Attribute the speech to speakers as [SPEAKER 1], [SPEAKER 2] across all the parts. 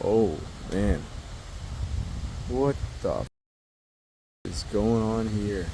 [SPEAKER 1] Oh man, what the is going on here?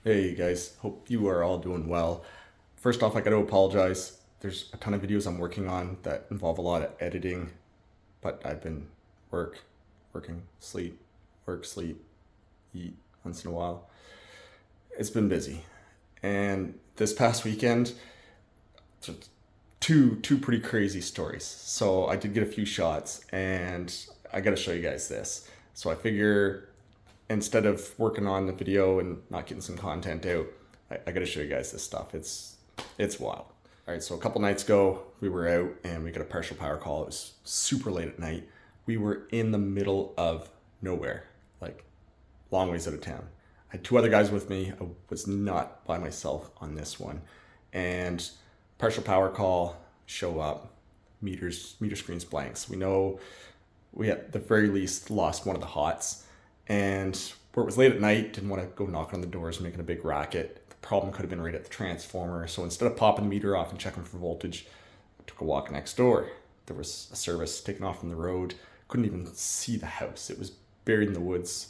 [SPEAKER 1] Hey guys, hope you are all doing well. First off, I gotta apologize. There's a ton of videos I'm working on that involve a lot of editing, but I've been working, sleep, work, sleep, eat once in a while. It's been busy. And this past weekend, two pretty crazy stories. So I did get a few shots and I gotta show you guys this. So I figure instead of working on the video and not getting some content out, I gotta show you guys this stuff. It's wild. All right, so a couple nights ago, we were out and we got a partial power call. It was super late at night. We were in the middle of nowhere, like long ways out of town. I had two other guys with me. I was not by myself on this one. And partial power call, show up, meter screens blanks. We know we at the very least lost one of the hots. And where it was late at night, didn't want to go knocking on the doors, making a big racket. The problem could have been right at the transformer. So instead of popping the meter off and checking for voltage, I took a walk next door. There was a service taken off from the road. Couldn't even see the house. It was buried in the woods.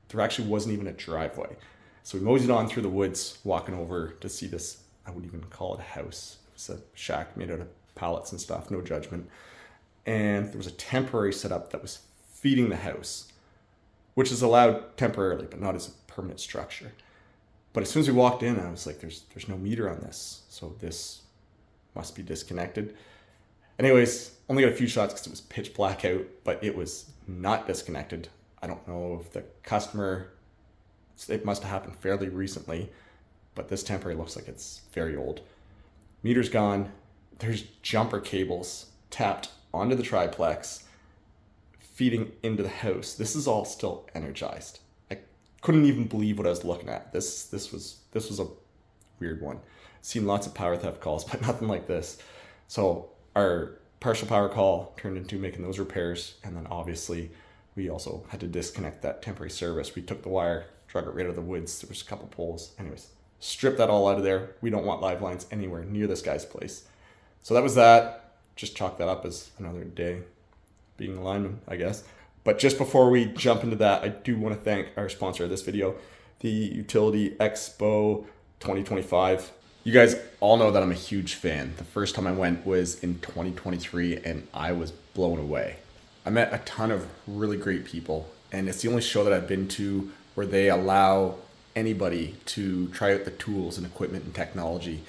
[SPEAKER 1] There actually wasn't even a driveway. So we moseyed on through the woods, walking over to see this. I wouldn't even call it a house. It was a shack made out of pallets and stuff, no judgment. And there was a temporary setup that was feeding the house, which is allowed temporarily, but not as a permanent structure. But as soon as we walked in, I was like, there's no meter on this. So this must be disconnected. Anyways, only got a few shots because it was pitch black out, but it was not disconnected. I don't know if the customer, it must have happened fairly recently, but this temporary looks like it's very old. Meter's gone. There's jumper cables tapped onto the triplex feeding into the house. This is all still energized. I couldn't even believe what I was looking at. This was a weird one. Seen lots of power theft calls, but nothing like this. So our partial power call turned into making those repairs, and then obviously we also had to disconnect that temporary service. We took the wire, drug it right out of the woods. There was a couple poles. Anyways, strip that all out of there. We don't want live lines anywhere near this guy's place. So that was that. Just chalk that up as another day being a lineman, I guess. But just before we jump into that, I do want to thank our sponsor of this video, the Utility Expo 2025. You guys all know that I'm a huge fan. The first time I went was in 2023 and I was blown away. I met a ton of really great people, and it's the only show that I've been to where they allow anybody to try out the tools and equipment and technology.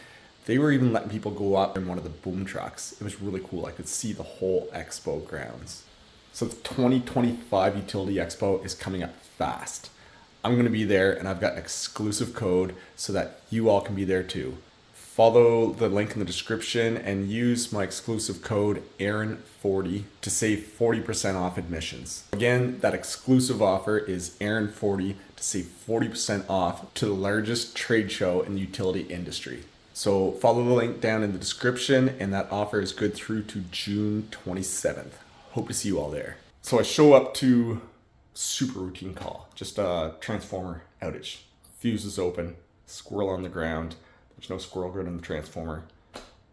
[SPEAKER 1] They were even letting people go up in one of the boom trucks. It was really cool. I could see the whole expo grounds. So the 2025 Utility Expo is coming up fast. I'm going to be there, and I've got an exclusive code so that you all can be there too. Follow the link in the description and use my exclusive code Aaron40 to save 40% off admissions. Again, that exclusive offer is Aaron40 to save 40% off to the largest trade show in the utility industry. So follow the link down in the description, and that offer is good through to June 27th. Hope to see you all there. So I show up to super routine call, just a transformer outage. Fuse is open, squirrel on the ground. There's no squirrel grid on the transformer.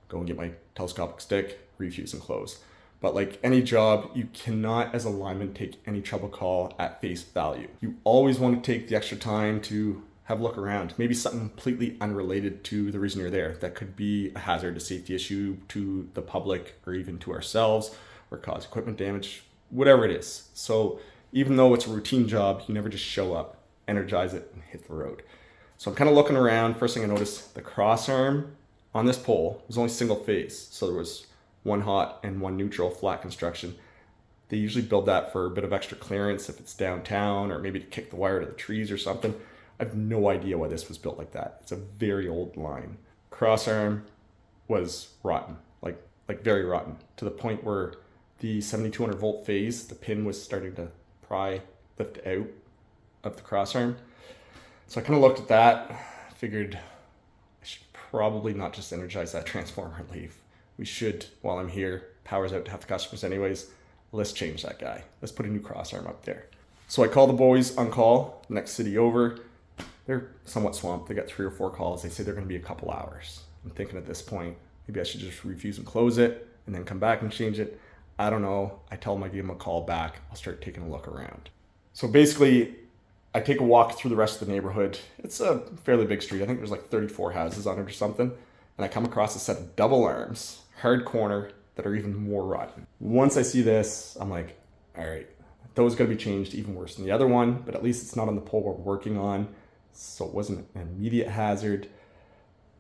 [SPEAKER 1] Go and get my telescopic stick, refuse and close. But like any job, you cannot as a lineman take any trouble call at face value. You always want to take the extra time to have a look around. Maybe something completely unrelated to the reason you're there. That could be a hazard, a safety issue to the public or even to ourselves, or cause equipment damage, whatever it is. So even though it's a routine job, you never just show up, energize it, and hit the road. So I'm kind of looking around. First thing I noticed, the crossarm on this pole was only single phase. So there was one hot and one neutral flat construction. They usually build that for a bit of extra clearance if it's downtown, or maybe to kick the wire to the trees or something. I have no idea why this was built like that. It's a very old line. Crossarm was rotten, like very rotten, to the point where the 7200 volt phase, the pin was starting to lift out of the crossarm. So I kind of looked at that, figured I should probably not just energize that transformer and leave. We should, while I'm here, power's out to half the customers anyways, let's change that guy. Let's put a new crossarm up there. So I call the boys on call, next city over. They're somewhat swamped. They got 3 or 4 calls. They say they're going to be a couple hours. I'm thinking at this point, maybe I should just refuse and close it and then come back and change it. I don't know. I tell them I give them a call back. I'll start taking a look around. So basically, I take a walk through the rest of the neighborhood. It's a fairly big street. I think there's like 34 houses on it or something. And I come across a set of double arms, hard corner, that are even more rotten. Once I see this, I'm like, all right, those got to be changed, even worse than the other one, but at least it's not on the pole we're working on. So it wasn't an immediate hazard.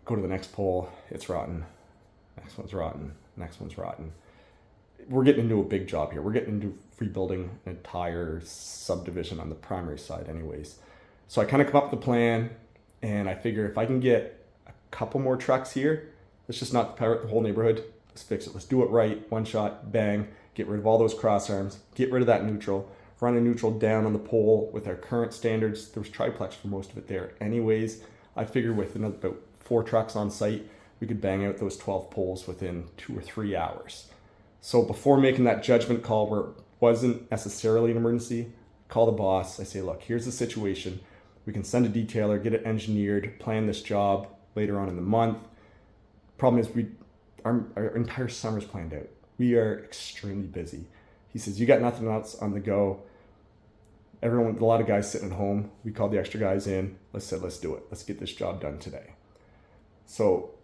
[SPEAKER 1] Go to the next pole, it's rotten. Next one's rotten, next one's rotten. We're getting into a big job here. We're getting into rebuilding an entire subdivision on the primary side anyways. So I kind of come up with a plan, and I figure if I can get a couple more trucks here, let's just not power the whole neighborhood. Let's fix it. Let's do it right. One shot, bang. Get rid of all those crossarms. Get rid of that neutral. Run a neutral down on the pole with our current standards. There was triplex for most of it there anyways. I figured with about 4 trucks on site, we could bang out those 12 poles within 2 or 3 hours. So before making that judgment call where it wasn't necessarily an emergency, call the boss. I say, look, here's the situation. We can send a detailer, get it engineered, plan this job later on in the month. Problem is our entire summer's planned out. We are extremely busy. He says, you got nothing else on the go. A lot of guys sitting at home. We called the extra guys in. Let's do it. Let's get this job done today. So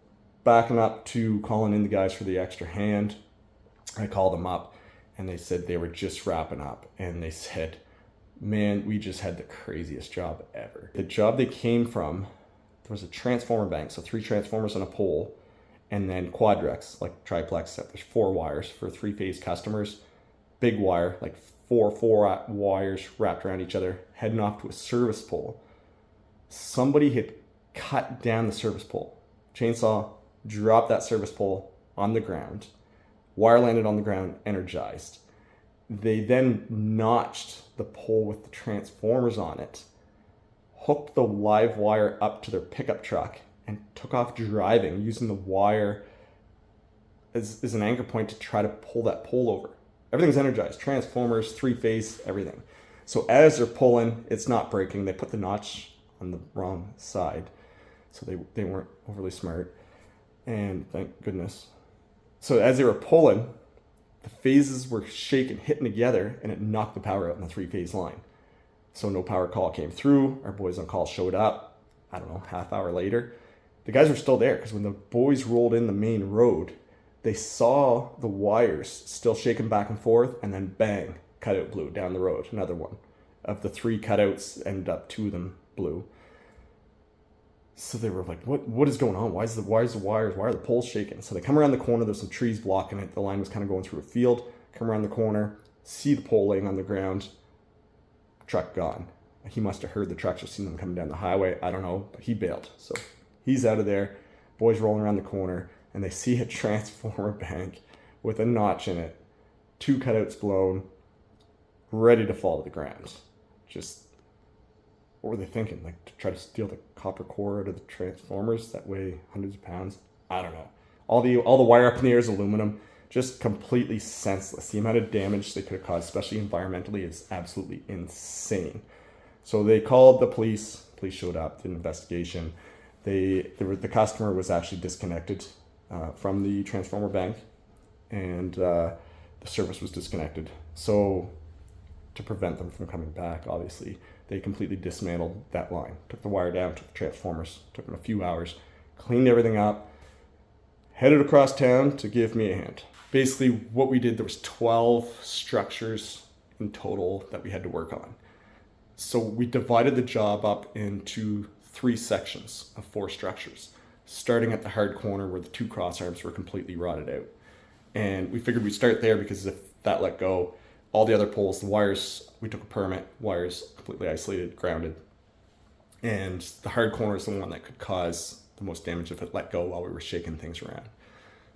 [SPEAKER 1] backing up to calling in the guys for the extra hand, I called them up and they said they were just wrapping up. And they said, man, we just had the craziest job ever. The job they came from, there was a transformer bank, so 3 transformers on a pole, and then quadrex, like triplex, there's 4 wires for 3-phase customers. Big wire, like 4 wires wrapped around each other, heading off to a service pole. Somebody had cut down the service pole. Chainsaw dropped that service pole on the ground. Wire landed on the ground, energized. They then notched the pole with the transformers on it, hooked the live wire up to their pickup truck, and took off driving using the wire as an anchor point to try to pull that pole over. Everything's energized, transformers, 3-phase, everything. So as they're pulling, it's not breaking. They put the notch on the wrong side. So they weren't overly smart. And thank goodness. So as they were pulling, the phases were shaking, hitting together, and it knocked the power out in the 3-phase line. So no power call came through. Our boys on call showed up, I don't know, half hour later. The guys were still there because when the boys rolled in the main road, they saw the wires still shaking back and forth, and then bang, cutout blew down the road. Another one. Of the 3 cutouts, ended up 2 of them blew. So they were like, what is going on? Why are the poles shaking? So they come around the corner, there's some trees blocking it. The line was kind of going through a field. Come around the corner, see the pole laying on the ground, truck gone. He must have heard the trucks or seen them coming down the highway. I don't know, but he bailed. So he's out of there. Boys rolling around the corner, and they see a transformer bank with a notch in it, 2 cutouts blown, ready to fall to the ground. Just, what were they thinking? Like, to try to steal the copper core out of the transformers that weigh hundreds of pounds? I don't know. All the wire up in the air is aluminum. Just completely senseless. The amount of damage they could have caused, especially environmentally, is absolutely insane. So they called the police. Police showed up, did an investigation. The customer was actually disconnected from the transformer bank, and the service was disconnected. So to prevent them from coming back, obviously, they completely dismantled that line. Took the wire down, took the transformers, took them a few hours, cleaned everything up, headed across town to give me a hand. Basically, what we did, there was 12 structures in total that we had to work on. So we divided the job up into 3 sections of 4 structures, starting at the hard corner where the 2 crossarms were completely rotted out. And we figured we'd start there because if that let go, all the other poles, the wires, we took a permit, wires completely isolated, grounded. And the hard corner is the one that could cause the most damage if it let go while we were shaking things around.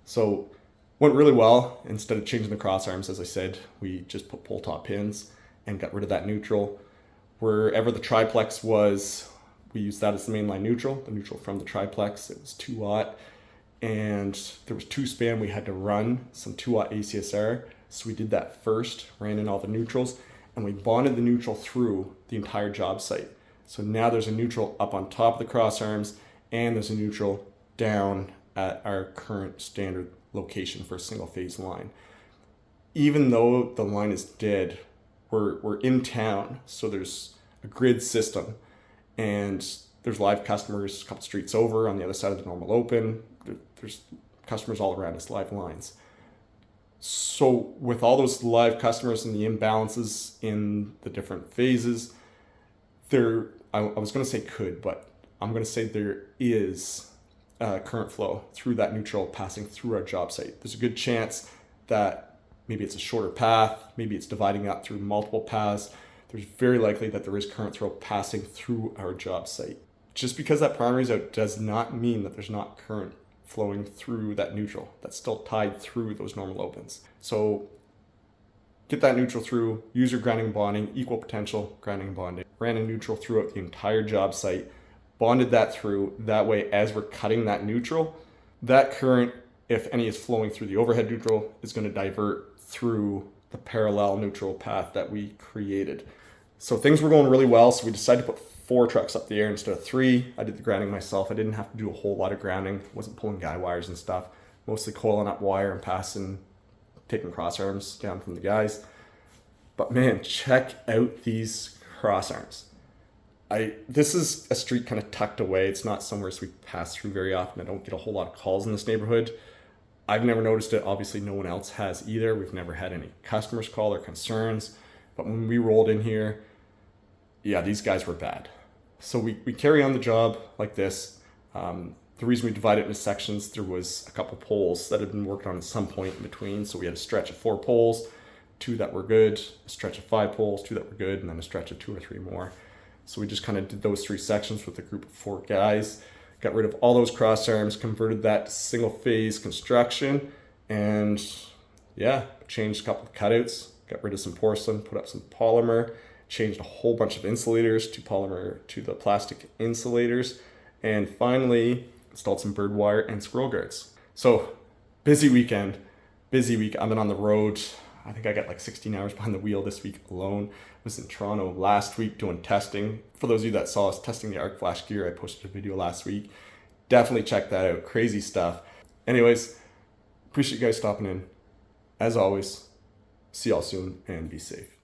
[SPEAKER 1] So went really well. Instead of changing the crossarms, as I said, we just put pole top pins and got rid of that neutral. Wherever the triplex was, we used that as the mainline neutral, the neutral from the triplex. It was 2-aught, and there was 2 span. We had to run some 2-aught ACSR. So we did that first, ran in all the neutrals, and we bonded the neutral through the entire job site. So now there's a neutral up on top of the crossarms, and there's a neutral down at our current standard location for a single phase line. Even though the line is dead, we're in town, so there's a grid system, and there's live customers a couple streets over on the other side of the normal open. There's customers all around us, live lines. So with all those live customers and the imbalances in the different phases, I was going to say could, but I'm going to say there is current flow through that neutral passing through our job site. There's a good chance that maybe it's a shorter path, maybe it's dividing up through multiple paths. There's very likely that there is current flow passing through our job site. Just because that primary is out does not mean that there's not current flowing through that neutral. That's still tied through those normal opens. So get that neutral through, use your grounding and bonding, equal potential grounding and bonding. Ran a neutral throughout the entire job site, bonded that through. That way, as we're cutting that neutral, that current, if any is flowing through the overhead neutral, is going to divert through the parallel neutral path that we created. So things were going really well, so we decided to put 4 trucks up the air instead of 3. I did the grounding myself. I didn't have to do a whole lot of grounding. Wasn't pulling guy wires and stuff. Mostly coiling up wire and taking crossarms down from the guys. But man, check out these crossarms. This is a street kind of tucked away. It's not somewhere we pass through very often. I don't get a whole lot of calls in this neighborhood. I've never noticed it. Obviously, no one else has either. We've never had any customers call or concerns. But when we rolled in here, yeah, these guys were bad. So we carry on the job like this. The reason we divided it into sections, there was a couple poles that had been worked on at some point in between. So we had a stretch of 4 poles, 2 that were good, a stretch of 5 poles, 2 that were good, and then a stretch of 2 or 3 more. So we just kind of did those 3 sections with a group of 4 guys, got rid of all those crossarms, converted that to single phase construction, and yeah, changed a couple of cutouts, got rid of some porcelain, put up some polymer, changed a whole bunch of insulators to polymer to the plastic insulators, and finally installed some bird wire and squirrel guards. So busy weekend, busy week. I've been on the road. I think I got like 16 hours behind the wheel this week alone. I was in Toronto last week doing testing. For those of you that saw us testing the arc flash gear, I posted a video last week. Definitely check that out. Crazy stuff. Anyways, appreciate you guys stopping in. As always, see y'all soon and be safe.